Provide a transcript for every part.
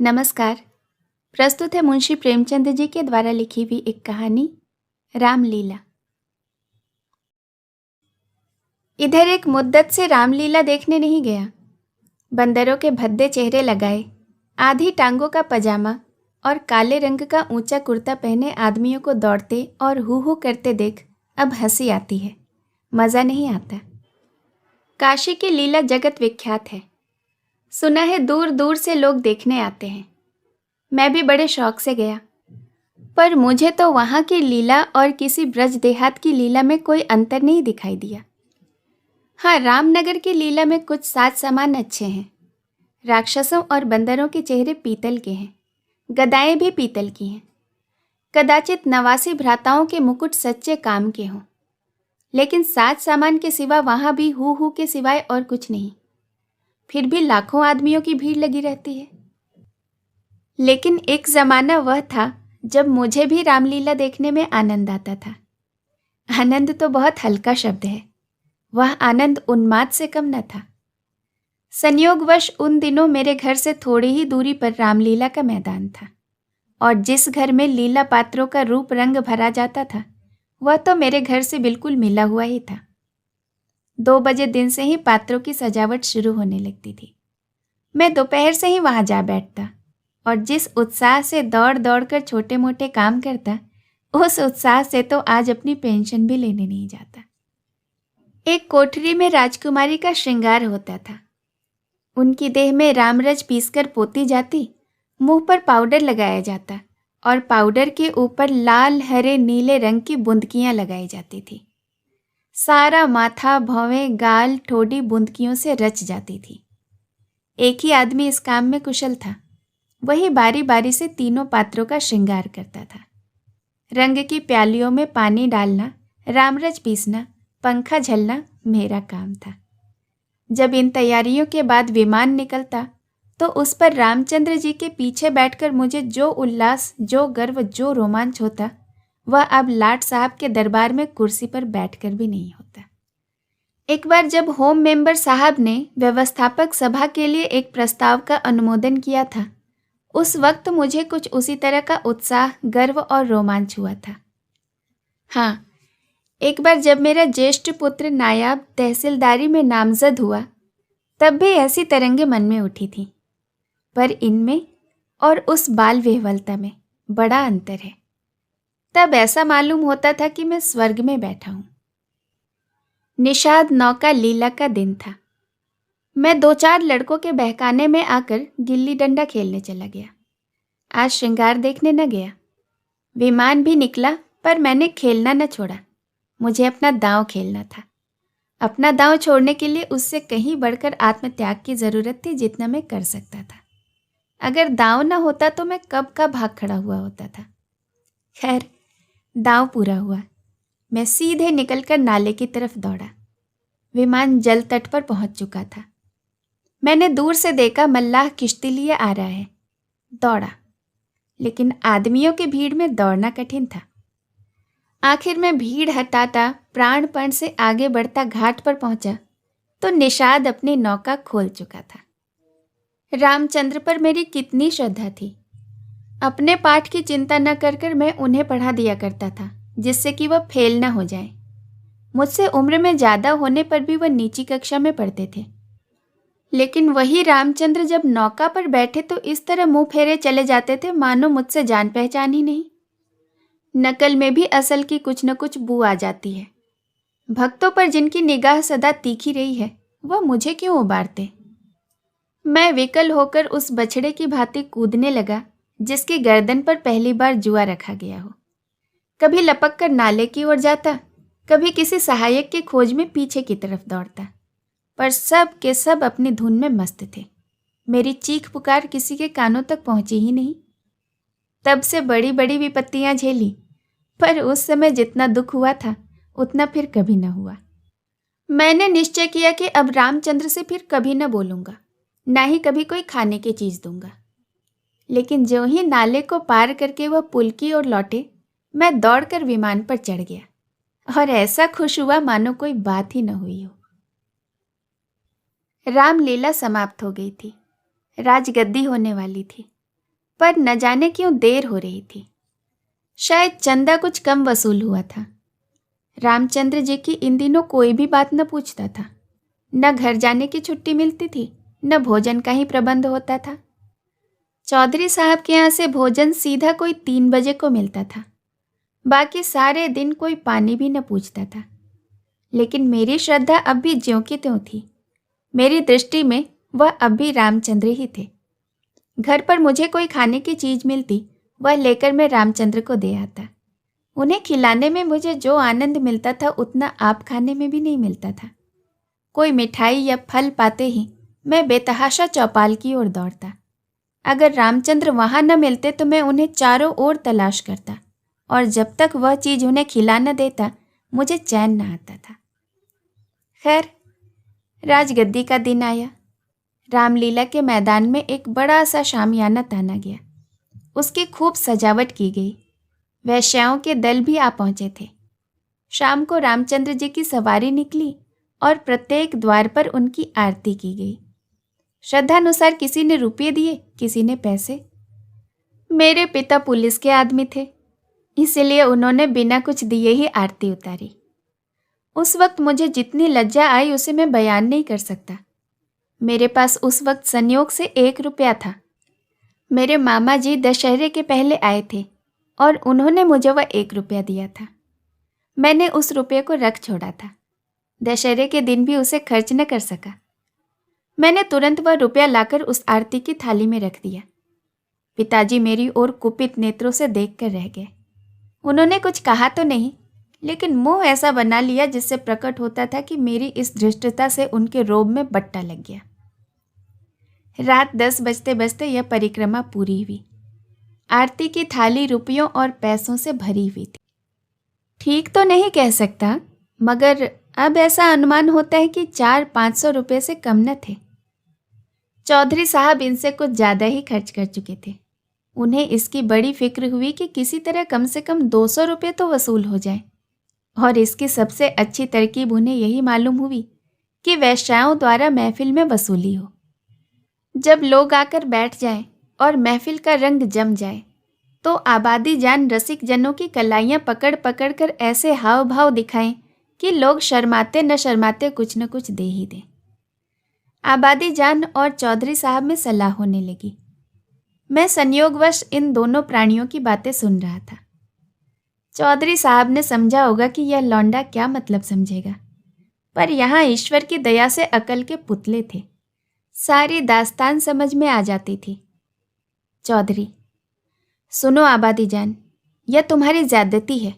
नमस्कार। प्रस्तुत है मुंशी प्रेमचंद जी के द्वारा लिखी हुई एक कहानी रामलीला। इधर एक मुद्दत से रामलीला देखने नहीं गया। बंदरों के भद्दे चेहरे लगाए, आधी टांगों का पजामा और काले रंग का ऊंचा कुर्ता पहने आदमियों को दौड़ते और हू हू करते देख अब हंसी आती है, मज़ा नहीं आता। काशी की लीला जगत विख्यात है। सुना है दूर दूर से लोग देखने आते हैं। मैं भी बड़े शौक से गया, पर मुझे तो वहाँ की लीला और किसी ब्रज देहात की लीला में कोई अंतर नहीं दिखाई दिया। हाँ, रामनगर की लीला में कुछ साज सामान अच्छे हैं। राक्षसों और बंदरों के चेहरे पीतल के हैं, गदाएं भी पीतल की हैं। कदाचित 89 भ्राताओं के मुकुट सच्चे काम के हों, लेकिन साज सामान के सिवा वहाँ भी हू हू के सिवाय और कुछ नहीं। फिर भी लाखों आदमियों की भीड़ लगी रहती है। लेकिन एक ज़माना वह था जब मुझे भी रामलीला देखने में आनंद आता था। आनंद तो बहुत हल्का शब्द है, वह आनंद उन्माद से कम न था। संयोगवश उन दिनों मेरे घर से थोड़ी ही दूरी पर रामलीला का मैदान था, और जिस घर में लीला पात्रों का रूप रंग भरा जाता था वह तो मेरे घर से बिल्कुल मिला हुआ ही था। 2 बजे दिन से ही पात्रों की सजावट शुरू होने लगती थी। मैं दोपहर से ही वहाँ जा बैठता और जिस उत्साह से दौड़ दौड़ कर छोटे मोटे काम करता, उस उत्साह से तो आज अपनी पेंशन भी लेने नहीं जाता। एक कोठरी में राजकुमारी का श्रृंगार होता था। उनकी देह में रामरज पीसकर पोती जाती, मुंह पर पाउडर लगाया जाता और पाउडर के ऊपर लाल हरे नीले रंग की बुंदकियां लगाई जाती थी। सारा माथा, भौवें, गाल, ठोड़ी बुंदकियों से रच जाती थी। एक ही आदमी इस काम में कुशल था। वही बारी बारी से तीनों पात्रों का श्रृंगार करता था। रंग की प्यालियों में पानी डालना, रामरज पीसना, पंखा झलना मेरा काम था। जब इन तैयारियों के बाद विमान निकलता तो उस पर रामचंद्र जी के पीछे बैठकर मुझे जो उल्लास, जो गर्व, जो रोमांच होता, वह अब लाट साहब के दरबार में कुर्सी पर बैठकर भी नहीं होता। एक बार जब होम मेंबर साहब ने व्यवस्थापक सभा के लिए एक प्रस्ताव का अनुमोदन किया था, उस वक्त मुझे कुछ उसी तरह का उत्साह, गर्व और रोमांच हुआ था। हाँ, एक बार जब मेरा ज्येष्ठ पुत्र नायाब तहसीलदारी में नामजद हुआ, तब भी ऐसी तरंगे मन में उठी थीं। पर इनमें और उस बाल विह्वलता में बड़ा अंतर है। तब ऐसा मालूम होता था कि मैं स्वर्ग में बैठा हूँ। निषाद नौका लीला का दिन था। मैं 2-4 लड़कों के बहकाने में आकर गिल्ली डंडा खेलने चला गया। आज श्रृंगार देखने न गया। विमान भी निकला, पर मैंने खेलना न छोड़ा। मुझे अपना दांव खेलना था। अपना दांव छोड़ने के लिए उससे कहीं बढ़कर आत्मत्याग की ज़रूरत थी, जितना मैं कर सकता था। अगर दांव न होता तो मैं कब का भाग खड़ा हुआ होता था। खैर, दांव पूरा हुआ। मैं सीधे निकलकर नाले की तरफ दौड़ा। विमान जल तट पर पहुंच चुका था। मैंने दूर से देखा मल्लाह किश्ती लिए आ रहा है। दौड़ा, लेकिन आदमियों की भीड़ में दौड़ना कठिन था। आखिर मैं भीड़ हटाता प्राणपण से आगे बढ़ता घाट पर पहुंचा तो निषाद अपनी नौका खोल चुका था। रामचंद्र पर मेरी कितनी श्रद्धा थी। अपने पाठ की चिंता न कर मैं उन्हें पढ़ा दिया करता था, जिससे कि वह फेल न हो जाए। मुझसे उम्र में ज़्यादा होने पर भी वह नीची कक्षा में पढ़ते थे। लेकिन वही रामचंद्र जब नौका पर बैठे तो इस तरह मुंह फेरे चले जाते थे मानो मुझसे जान पहचान ही नहीं। नकल में भी असल की कुछ न कुछ बू आ जाती है। भक्तों पर जिनकी निगाह सदा तीखी रही है, वह मुझे क्यों उबारते। मैं विकल होकर उस बछड़े की भांति कूदने लगा जिसकी गर्दन पर पहली बार जुआ रखा गया हो। कभी लपक कर नाले की ओर जाता, कभी किसी सहायक की खोज में पीछे की तरफ दौड़ता, पर सब के सब अपनी धुन में मस्त थे। मेरी चीख पुकार किसी के कानों तक पहुंची ही नहीं। तब से बड़ी बड़ी विपत्तियां झेली, पर उस समय जितना दुख हुआ था उतना फिर कभी न हुआ। मैंने निश्चय किया कि अब रामचंद्र से फिर कभी न बोलूँगा, ना ही कभी कोई खाने की चीज़ दूंगा। लेकिन जो ही नाले को पार करके वह पुल की ओर लौटे, मैं दौड़कर विमान पर चढ़ गया और ऐसा खुश हुआ मानो कोई बात ही न हुई हो। रामलीला समाप्त हो गई थी। राजगद्दी होने वाली थी। पर न जाने क्यों देर हो रही थी। शायद चंदा कुछ कम वसूल हुआ था। रामचंद्र जी की इन दिनों कोई भी बात न पूछता था। न घर जाने की छुट्टी मिलती थी, न भोजन का ही प्रबंध होता था। चौधरी साहब के यहाँ से भोजन सीधा कोई 3 बजे को मिलता था। बाकी सारे दिन कोई पानी भी न पूछता था। लेकिन मेरी श्रद्धा अब भी ज्यों की त्यों थी। मेरी दृष्टि में वह अब भी रामचंद्र ही थे। घर पर मुझे कोई खाने की चीज मिलती, वह लेकर मैं रामचंद्र को दे आता। उन्हें खिलाने में मुझे जो आनंद मिलता था उतना आप खाने में भी नहीं मिलता था। कोई मिठाई या फल पाते ही मैं बेतहाशा चौपाल की ओर दौड़ता। अगर रामचंद्र वहां न मिलते तो मैं उन्हें चारों ओर तलाश करता, और जब तक वह चीज उन्हें खिला न देता मुझे चैन न आता था। खैर, राजगद्दी का दिन आया। रामलीला के मैदान में एक बड़ा सा शामियाना ताना गया। उसकी खूब सजावट की गई। वैश्याओं के दल भी आ पहुंचे थे। शाम को रामचंद्र जी की सवारी निकली और प्रत्येक द्वार पर उनकी आरती की गई। श्रद्धानुसार किसी ने रुपये दिए, किसी ने पैसे। मेरे पिता पुलिस के आदमी थे, इसलिए उन्होंने बिना कुछ दिए ही आरती उतारी। उस वक्त मुझे जितनी लज्जा आई उसे मैं बयान नहीं कर सकता। मेरे पास उस वक्त संयोग से 1 रुपया था। मेरे मामा जी दशहरे के पहले आए थे और उन्होंने मुझे वह 1 रुपया दिया था। मैंने उस रुपये को रख छोड़ा था। दशहरे के दिन भी उसे खर्च न कर सका। मैंने तुरंत वह रुपया लाकर उस आरती की थाली में रख दिया। पिताजी मेरी ओर कुपित नेत्रों से देखकर रह गए। उन्होंने कुछ कहा तो नहीं, लेकिन मुंह ऐसा बना लिया जिससे प्रकट होता था कि मेरी इस धृष्टता से उनके रोब में बट्टा लग गया। रात 10 बजते बजते यह परिक्रमा पूरी हुई। आरती की थाली रुपयों और पैसों से भरी हुई थी। ठीक तो नहीं कह सकता, मगर अब ऐसा अनुमान होता है कि 400-500 रुपये से कम न थे। चौधरी साहब इनसे कुछ ज़्यादा ही खर्च कर चुके थे। उन्हें इसकी बड़ी फिक्र हुई कि किसी तरह कम से कम 200 रुपये तो वसूल हो जाए, और इसकी सबसे अच्छी तरकीब उन्हें यही मालूम हुई कि वैश्याओं द्वारा महफिल में वसूली हो। जब लोग आकर बैठ जाएं और महफिल का रंग जम जाए तो आबादी जान रसिक जनों की कलाइयाँ पकड़ पकड़ कर ऐसे हाव भाव दिखाएं कि लोग शर्माते न शर्माते कुछ न कुछ दे ही दें। आबादी जान और चौधरी साहब में सलाह होने लगी। मैं संयोगवश इन दोनों प्राणियों की बातें सुन रहा था। चौधरी साहब ने समझा होगा कि यह लौंडा क्या मतलब समझेगा, पर यहाँ ईश्वर की दया से अकल के पुतले थे। सारी दास्तान समझ में आ जाती थी। चौधरी, सुनो आबादी जान, यह तुम्हारी ज्यादती है।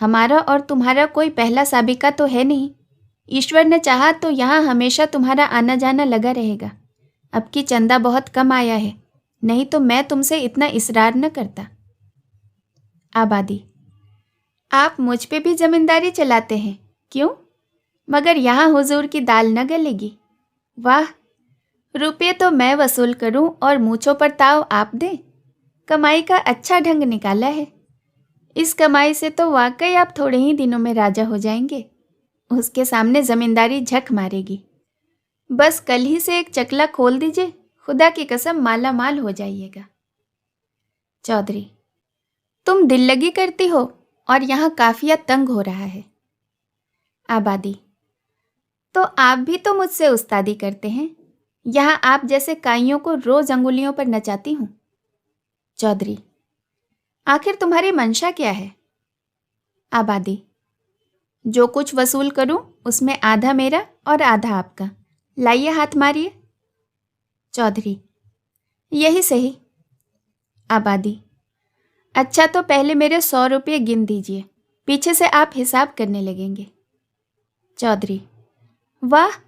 हमारा और तुम्हारा कोई पहला साबिका तो है नहीं। ईश्वर ने चाहा तो यहाँ हमेशा तुम्हारा आना जाना लगा रहेगा। अब की चंदा बहुत कम आया है, नहीं तो मैं तुमसे इतना इसरार न करता। आबादी, आप मुझ पे भी जमींदारी चलाते हैं, क्यों? मगर यहाँ हुजूर की दाल न गलेगी। वाह, रुपये तो मैं वसूल करूं और मूछों पर ताव आप दें। कमाई का अच्छा ढंग निकाला है। इस कमाई से तो वाकई आप थोड़े ही दिनों में राजा हो जाएंगे। उसके सामने जमींदारी झक मारेगी। बस कल ही से एक चकला खोल दीजिए, खुदा की कसम माला माल हो जाइएगा। चौधरी, तुम दिल लगी करती हो और यहाँ काफिया तंग हो रहा है। आबादी, तो आप भी तो मुझसे उस्तादी करते हैं। यहाँ आप जैसे काइयों को रोज अंगुलियों पर नचाती हूँ। चौधरी, आखिर तुम्हारी मंशा क्या है? आबादी, जो कुछ वसूल करूं उसमें आधा मेरा और आधा आपका। लाइए हाथ मारिए। चौधरी, यही सही। आबादी, अच्छा तो पहले मेरे 100 रुपये गिन दीजिए, पीछे से आप हिसाब करने लगेंगे। चौधरी, वाह,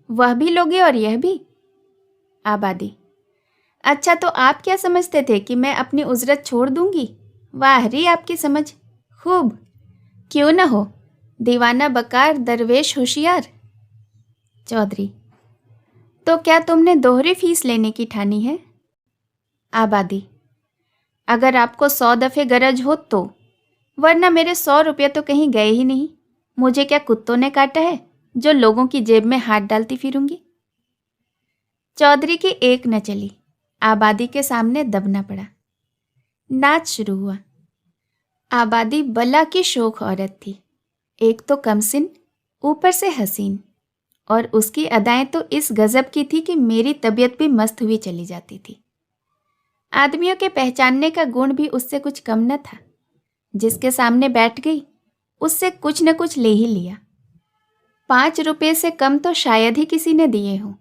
वह भी लोगे और यह भी? आबादी, अच्छा तो आप क्या समझते थे कि मैं अपनी उजरत छोड़ दूंगी? वाह री आपकी समझ, खूब। क्यों न हो, दीवाना बकार दरवेश होशियार। चौधरी, तो क्या तुमने दोहरी फीस लेने की ठानी है? आबादी, अगर आपको 100 दफ़े गरज हो तो, वरना मेरे 100 रुपये तो कहीं गए ही नहीं। मुझे क्या कुत्तों ने काटा है जो लोगों की जेब में हाथ डालती फिरूंगी। चौधरी की एक न चली, आबादी के सामने दबना पड़ा। नाच शुरू हुआ। आबादी बला की शोख औरत थी, एक तो कमसिन, ऊपर से हसीन, और उसकी अदाएं तो इस गजब की थी कि मेरी तबीयत भी मस्त हुई चली जाती थी। आदमियों के पहचानने का गुण भी उससे कुछ कम न था। जिसके सामने बैठ गई उससे कुछ न कुछ ले ही लिया। 5 रुपये से कम तो शायद ही किसी ने दिए हों।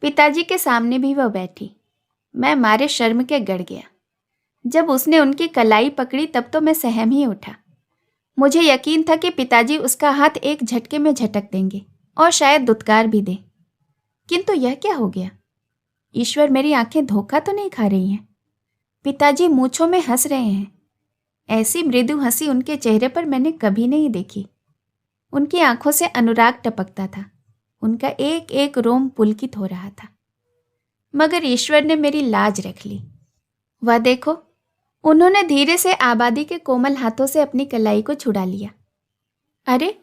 पिताजी के सामने भी वह बैठी। मैं मारे शर्म के गड़ गया। जब उसने उनकी कलाई पकड़ी तब तो मैं सहम ही उठा। मुझे यकीन था कि पिताजी उसका हाथ एक झटके में झटक देंगे और शायद दुत्कार भी दें। किंतु यह क्या हो गया? ईश्वर, मेरी आंखें धोखा तो नहीं खा रही हैं? पिताजी मूंछों में हंस रहे हैं। ऐसी मृदु हंसी उनके चेहरे पर मैंने कभी नहीं देखी। उनकी आंखों से अनुराग टपकता था। उनका एक एक रोम पुलकित हो रहा था। मगर ईश्वर ने मेरी लाज रख ली। वह देखो, उन्होंने धीरे से आबादी के कोमल हाथों से अपनी कलाई को छुड़ा लिया। अरे,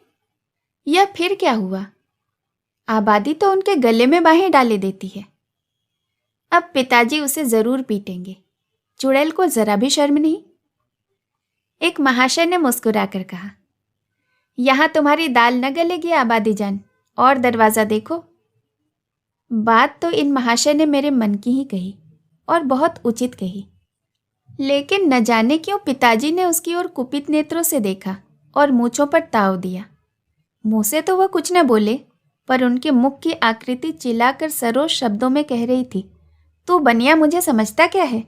यह फिर क्या हुआ? आबादी तो उनके गले में बाहें डाले देती है। अब पिताजी उसे जरूर पीटेंगे। चुड़ैल को जरा भी शर्म नहीं। एक महाशय ने मुस्कुराकर कहा, यहां तुम्हारी दाल न गलेगी आबादी जान, और दरवाजा देखो। बात तो इन महाशय ने मेरे मन की ही कही और बहुत उचित कही, लेकिन न जाने क्यों पिताजी ने उसकी ओर कुपित नेत्रों से देखा और मूंछों पर ताव दिया। मुंह से तो वह कुछ न बोले, पर उनके मुख की आकृति चिल्लाकर सरोज शब्दों में कह रही थी, तू बनिया मुझे समझता क्या है?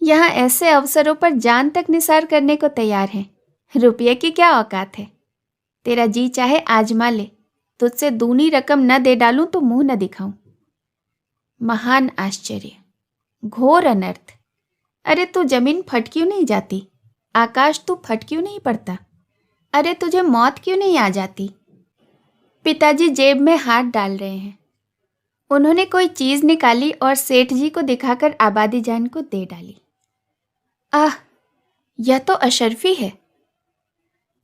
यहाँ ऐसे अवसरों पर जान तक निसार करने को तैयार है। रुपये की क्या औकात है? तेरा जी चाहे आजमा ले, तुझसे दूनी रकम न दे डालूं तो मुंह न दिखाऊं। महान आश्चर्य, घोर अनर्थ। अरे तू जमीन फट क्यों नहीं जाती? आकाश तू फट क्यों नहीं पड़ता? अरे तुझे मौत क्यों नहीं आ जाती? पिताजी जेब में हाथ डाल रहे हैं। उन्होंने कोई चीज निकाली और सेठ जी को दिखाकर आबादी जान को दे डाली। आह, यह तो अशर्फी है।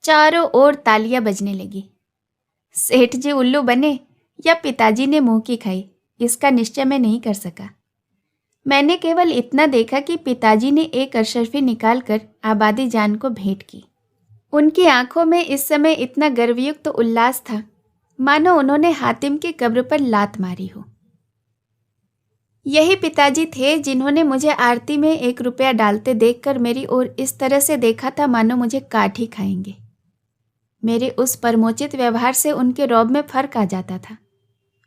चारों ओर तालियां बजने लगी। सेठ जी उल्लू बने या पिताजी ने मुंह की खाई, इसका निश्चय मैं नहीं कर सका। मैंने केवल इतना देखा कि पिताजी ने एक अशर्फी निकालकर आबादी जान को भेंट की। उनकी आंखों में इस समय इतना गर्वयुक्त उल्लास था मानो उन्होंने हातिम की कब्र पर लात मारी हो। यही पिताजी थे जिन्होंने मुझे आरती में 1 रुपया डालते देखकर मेरी ओर इस तरह से देखा था मानो मुझे काट ही खाएंगे। मेरे उस परमोचित व्यवहार से उनके रौब में फर्क आ जाता था,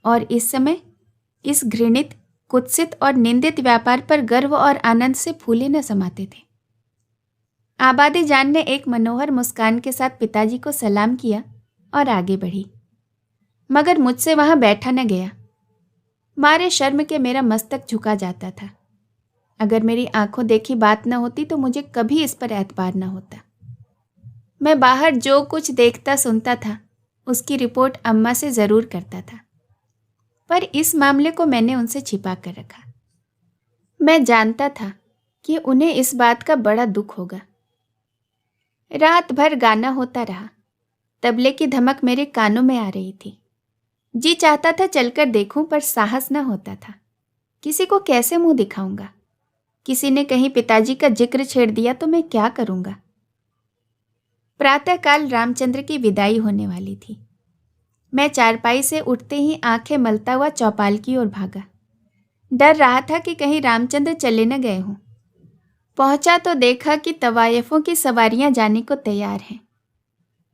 और इस समय इस घृणित, कुत्सित और निंदित व्यापार पर गर्व और आनंद से फूले न समाते थे। आबादी जान ने एक मनोहर मुस्कान के साथ पिताजी को सलाम किया और आगे बढ़ी, मगर मुझसे वहां बैठा न गया। मारे शर्म के मेरा मस्तक झुका जाता था। अगर मेरी आंखों देखी बात न होती तो मुझे कभी इस पर एतबार न होता। मैं बाहर जो कुछ देखता सुनता था उसकी रिपोर्ट अम्मा से ज़रूर करता था, पर इस मामले को मैंने उनसे छिपा कर रखा। मैं जानता था कि उन्हें इस बात का बड़ा दुख होगा। रात भर गाना होता रहा। तबले की धमक मेरे कानों में आ रही थी। जी चाहता था चलकर देखूं, पर साहस न होता था। किसी को कैसे मुंह दिखाऊंगा? किसी ने कहीं पिताजी का जिक्र छेड़ दिया तो मैं क्या करूंगा? प्रातःकाल रामचंद्र की विदाई होने वाली थी। मैं चारपाई से उठते ही आंखें मलता हुआ चौपाल की ओर भागा। डर रहा था कि कहीं रामचंद्र चले न गए हों। पहुंचा तो देखा कि तवायफों की सवारियां जाने को तैयार हैं।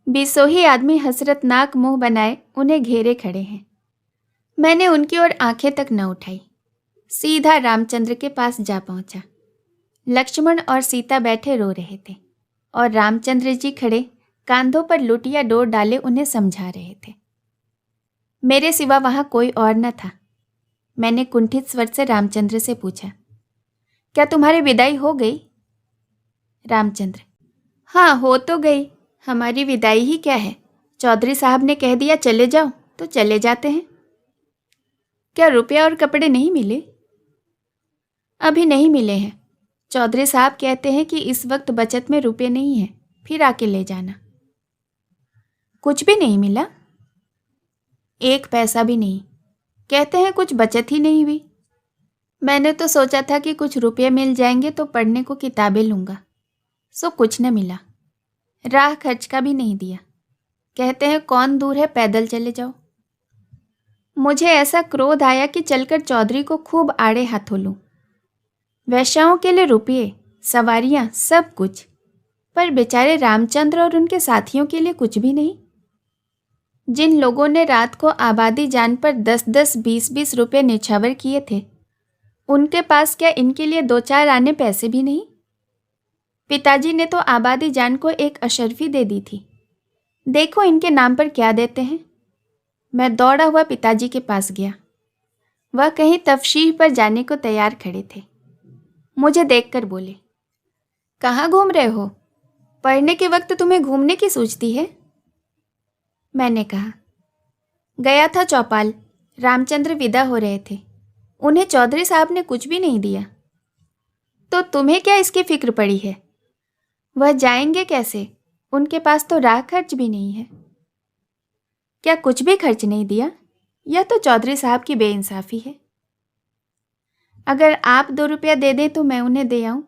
20 ही आदमी हसरतनाक मुंह बनाए उन्हें घेरे खड़े हैं। मैंने उनकी ओर आंखें तक न उठाई, सीधा रामचंद्र के पास जा पहुंचा। लक्ष्मण और सीता बैठे रो रहे थे और रामचंद्र जी खड़े कांधों पर लुटिया डोर डाले उन्हें समझा रहे थे। मेरे सिवा वहां कोई और न था। मैंने कुंठित स्वर से रामचंद्र से पूछा, क्या तुम्हारी विदाई हो गई? रामचंद्र, हाँ हो तो गई। हमारी विदाई ही क्या है, चौधरी साहब ने कह दिया चले जाओ तो चले जाते हैं। क्या रुपया और कपड़े नहीं मिले? अभी नहीं मिले हैं। चौधरी साहब कहते हैं कि इस वक्त बचत में रुपये नहीं है, फिर आके ले जाना। कुछ भी नहीं मिला? 1 पैसा भी नहीं। कहते हैं कुछ बचत ही नहीं हुई। मैंने तो सोचा था कि कुछ रुपये मिल जाएंगे तो पढ़ने को किताबें लूँगा, सो कुछ न मिला। राह खर्च का भी नहीं दिया। कहते हैं कौन दूर है, पैदल चले जाओ। मुझे ऐसा क्रोध आया कि चलकर चौधरी को खूब आड़े हाथों लूं। वैश्याओं के लिए रुपये, सवारियां, सब कुछ, पर बेचारे रामचंद्र और उनके साथियों के लिए कुछ भी नहीं। जिन लोगों ने रात को आबादी जान पर 10-10, 20-20 रुपये निछावर किए थे, उनके पास क्या इनके लिए 2-4 आने पैसे भी नहीं? पिताजी ने तो आबादी जान को एक अशर्फी दे दी थी। देखो इनके नाम पर क्या देते हैं। मैं दौड़ा हुआ पिताजी के पास गया। वह कहीं तफशीह पर जाने को तैयार खड़े थे। मुझे देखकर बोले, कहाँ घूम रहे हो? पढ़ने के वक्त तुम्हें घूमने की सूझती है? मैंने कहा, गया था चौपाल। रामचंद्र विदा हो रहे थे, उन्हें चौधरी साहब ने कुछ भी नहीं दिया। तो तुम्हें क्या इसकी फिक्र पड़ी है? वह जाएंगे कैसे? उनके पास तो राह खर्च भी नहीं है। क्या कुछ भी खर्च नहीं दिया? यह तो चौधरी साहब की बेइंसाफी है। अगर आप 2 रुपया दे दें तो मैं उन्हें दे आऊं।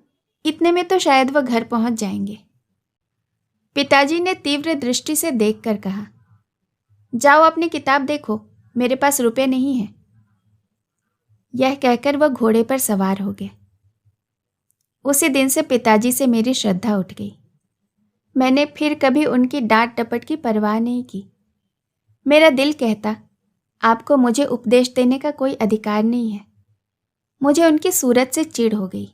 इतने में तो शायद वह घर पहुंच जाएंगे। पिताजी ने तीव्र दृष्टि से देखकर कहा, जाओ अपनी किताब देखो, मेरे पास रुपए नहीं है। यह कहकर वह घोड़े पर सवार हो गए। उसी दिन से पिताजी से मेरी श्रद्धा उठ गई। मैंने फिर कभी उनकी डांट डपट की परवाह नहीं की। मेरा दिल कहता, आपको मुझे उपदेश देने का कोई अधिकार नहीं है। मुझे उनकी सूरत से चिढ़ हो गई।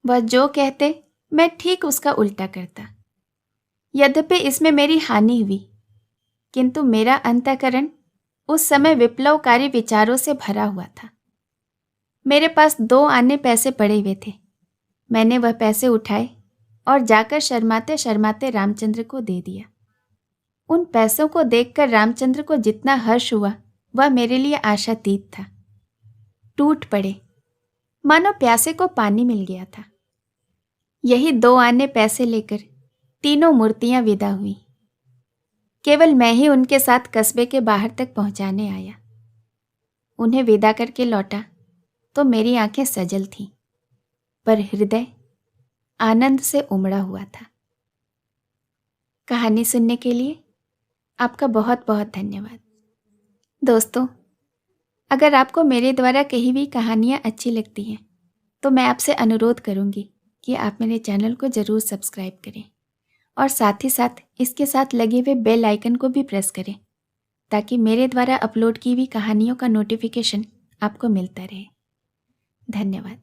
वह जो कहते मैं ठीक उसका उल्टा करता। यद्यपि इसमें मेरी हानि हुई, किंतु मेरा अंतःकरण उस समय विप्लवकारी विचारों से भरा हुआ था। मेरे पास 2 आने पैसे पड़े हुए थे। मैंने वह पैसे उठाए और जाकर शर्माते शर्माते रामचंद्र को दे दिया। उन पैसों को देखकर रामचंद्र को जितना हर्ष हुआ, वह मेरे लिए आशातीत था। टूट पड़े, मानो प्यासे को पानी मिल गया था। यही 2 आने पैसे लेकर तीनों मूर्तियां विदा हुई। केवल मैं ही उनके साथ कस्बे के बाहर तक पहुंचाने आया। उन्हें विदा करके लौटा तो मेरी आंखें सजल थीं, पर हृदय आनंद से उमड़ा हुआ था। कहानी सुनने के लिए आपका बहुत बहुत धन्यवाद। दोस्तों, अगर आपको मेरे द्वारा कही हुई कहानियाँ अच्छी लगती हैं तो मैं आपसे अनुरोध करूँगी कि आप मेरे चैनल को ज़रूर सब्सक्राइब करें और साथ ही साथ इसके साथ लगे हुए बेल आइकन को भी प्रेस करें, ताकि मेरे द्वारा अपलोड की हुई कहानियों का नोटिफिकेशन आपको मिलता रहे। धन्यवाद।